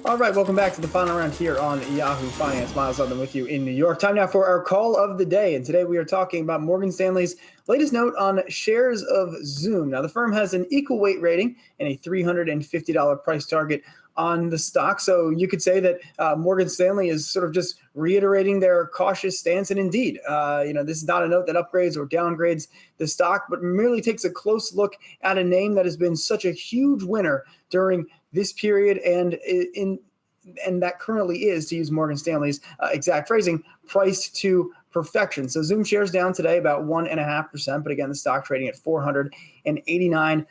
All right, welcome back to the final round here on Yahoo Finance. Myles Udland with you in New York. Time now for our call of the day. And today we are talking about Morgan Stanley's latest note on shares of Zoom. Now, the firm has an equal weight rating and a $350 price target on the stock. So you could say that Morgan Stanley is sort of just reiterating their cautious stance. And indeed, this is not a note that upgrades or downgrades the stock, but merely takes a close look at a name that has been such a huge winner during this period and that currently is, to use Morgan Stanley's exact phrasing, priced to perfection. So Zoom shares down today about 1.5%, but again, the stock trading at $489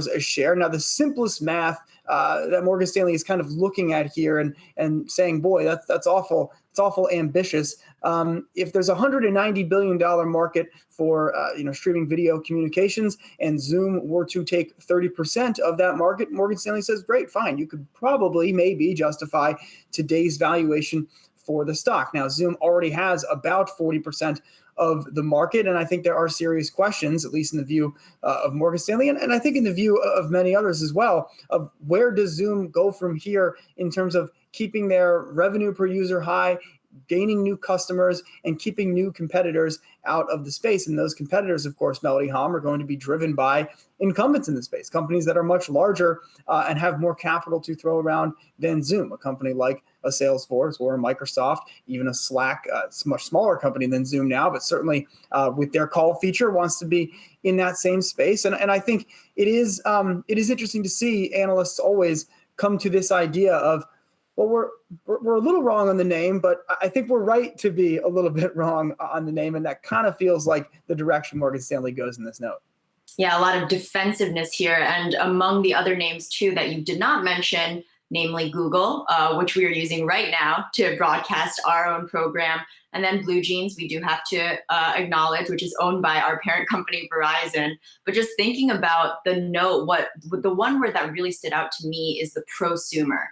a share. Now, the simplest math that Morgan Stanley is kind of looking at here and saying, boy, that's awful. It's awful ambitious. If there's a $190 billion market for streaming video communications and Zoom were to take 30% of that market, Morgan Stanley says, great, fine. You could probably maybe justify today's valuation for the stock. Now, Zoom already has about 40% of the market, and I think there are serious questions, at least in the view of Morgan Stanley, and I think in the view of many others as well, of where does Zoom go from here in terms of keeping their revenue per user high, gaining new customers, and keeping new competitors out of the space. And those competitors, of course, Melody Hom, are going to be driven by incumbents in the space, companies that are much larger and have more capital to throw around than Zoom, a company like a Salesforce or a Microsoft, even a Slack, it's a much smaller company than Zoom now, but certainly with their call feature wants to be in that same space. And I think it is interesting to see analysts always come to this idea of, well, we're a little wrong on the name, but I think we're right to be a little bit wrong on the name. And that kind of feels like the direction Morgan Stanley goes in this note. Yeah, a lot of defensiveness here. And among the other names, too, that you did not mention, namely Google, which we are using right now to broadcast our own program. And then Blue Jeans, we do have to acknowledge, which is owned by our parent company, Verizon. But just thinking about the note, the one word that really stood out to me is the prosumer.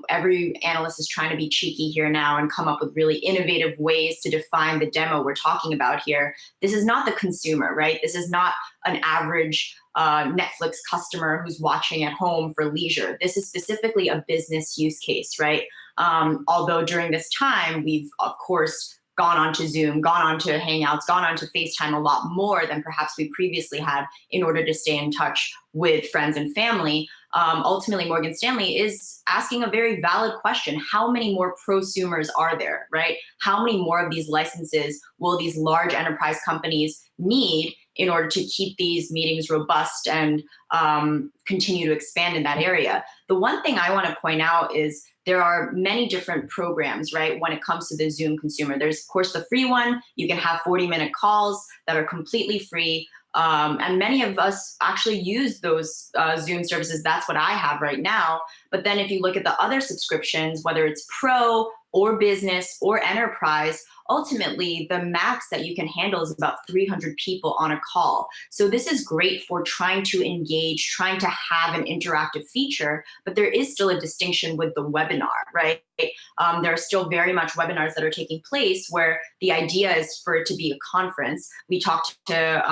Every analyst is trying to be cheeky here now and come up with really innovative ways to define the demo we're talking about here. This is not the consumer, right? This is not an average Netflix customer who's watching at home for leisure. This is specifically a business use case, right? Although during this time, we've, of course, gone on to Zoom, gone on to Hangouts, gone on to FaceTime a lot more than perhaps we previously had in order to stay in touch with friends and family. Ultimately, Morgan Stanley is asking a very valid question. How many more prosumers are there, right? How many more of these licenses will these large enterprise companies need in order to keep these meetings robust and continue to expand in that area? The one thing I want to point out is there are many different programs, right, when it comes to the Zoom consumer. There's, of course, the free one. You can have 40-minute calls that are completely free. And many of us actually use those Zoom services. That's what I have right now. But then if you look at the other subscriptions, whether it's pro or business or enterprise, ultimately the max that you can handle is about 300 people on a call. So this is great for trying to engage, trying to have an interactive feature, but there is still a distinction with the webinar, right? There are still very much webinars that are taking place where the idea is for it to be a conference. We talked to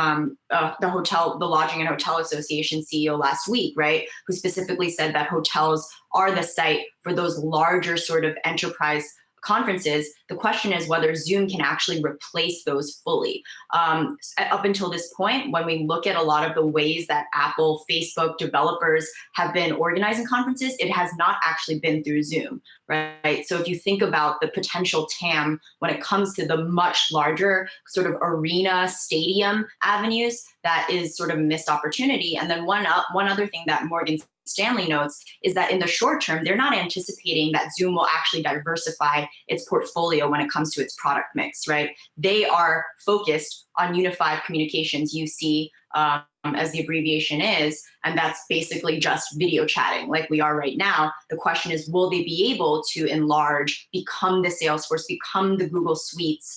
the Lodging and Hotel Association CEO last week, right, who specifically said that hotels are the site for those larger sort of enterprise conferences. The question is whether Zoom can actually replace those fully. Up until this point, when we look at a lot of the ways that Apple, Facebook developers have been organizing conferences, it has not actually been through Zoom, right? So if you think about the potential TAM when it comes to the much larger sort of arena stadium avenues, that is sort of a missed opportunity. And then one other thing that Morgan Stanley notes is that in the short term, they're not anticipating that Zoom will actually diversify its portfolio when it comes to its product mix, right? They are focused on unified communications, UC, as the abbreviation is, and that's basically just video chatting like we are right now. The question is, will they be able to enlarge, become the Salesforce, become the Google Suites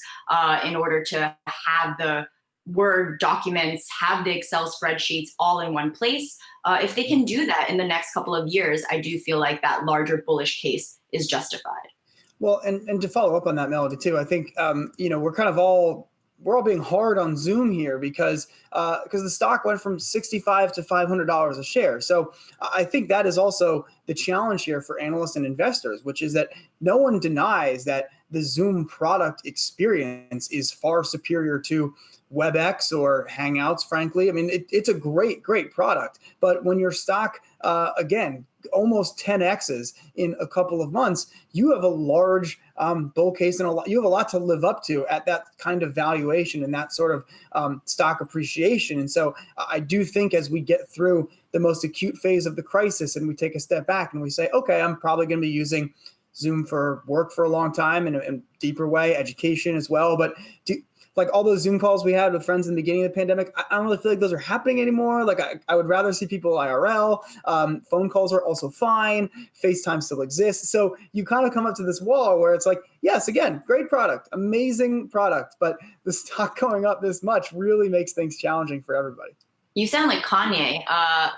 in order to have the Word documents, have the Excel spreadsheets all in one place? If they can do that in the next couple of years, I do feel like that larger bullish case is justified. Well, and to follow up on that, Melody, too, I think, we're kind of all we're all being hard on Zoom here because the stock went from $65 to $500 a share. So I think that is also the challenge here for analysts and investors, which is that no one denies that the Zoom product experience is far superior to WebEx or Hangouts, frankly. I mean, it's a great product. But when your stock, again, almost 10x's in a couple of months, you have a large bull case and you have a lot to live up to at that kind of valuation and that sort of stock appreciation. And so I do think as we get through the most acute phase of the crisis and we take a step back and we say, okay, I'm probably going to be using Zoom for work for a long time in a deeper way, education as well. But like all those Zoom calls we had with friends in the beginning of the pandemic, I don't really feel like those are happening anymore. Like I would rather see people IRL. Phone calls are also fine. FaceTime still exists. So you kind of come up to this wall where it's like, yes, again, great product, amazing product, but the stock going up this much really makes things challenging for everybody. You sound like Kanye.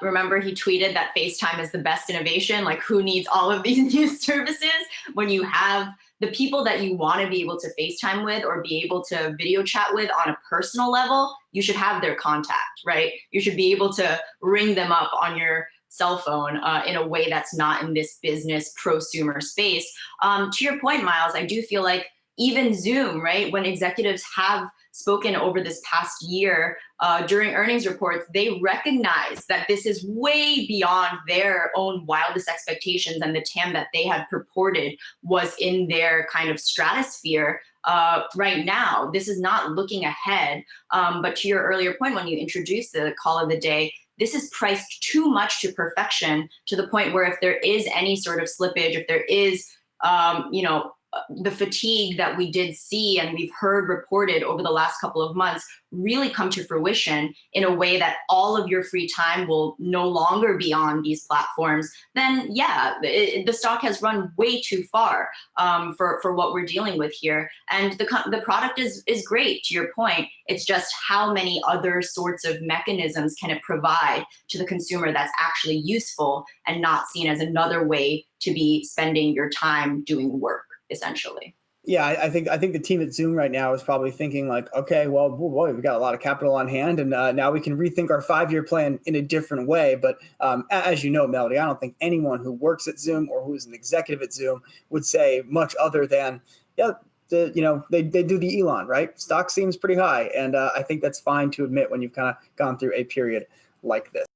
Remember he tweeted that FaceTime is the best innovation? Like who needs all of these new services when you have the people that you want to be able to FaceTime with or be able to video chat with on a personal level, you should have their contact, right? You should be able to ring them up on your cell phone in a way that's not in this business prosumer space. To your point, Myles, I do feel like even Zoom, right? When executives have spoken over this past year during earnings reports, they recognize that this is way beyond their own wildest expectations, and the TAM that they had purported was in their kind of stratosphere. Right now, this is not looking ahead. But to your earlier point, when you introduced the call of the day, this is priced too much to perfection to the point where if there is any sort of slippage, if there is, the fatigue that we did see and we've heard reported over the last couple of months really come to fruition in a way that all of your free time will no longer be on these platforms, then yeah, the stock has run way too far for what we're dealing with here. And the product is great, to your point. It's just how many other sorts of mechanisms can it provide to the consumer that's actually useful and not seen as another way to be spending your time doing work, essentially. Yeah, I think the team at Zoom right now is probably thinking like, okay, well, boy, we got a lot of capital on hand, and now we can rethink our 5-year plan in a different way. But as you know, Melody, I don't think anyone who works at Zoom or who is an executive at Zoom would say much other than, yeah, they do the Elon, right? Stock seems pretty high, and I think that's fine to admit when you've kind of gone through a period like this.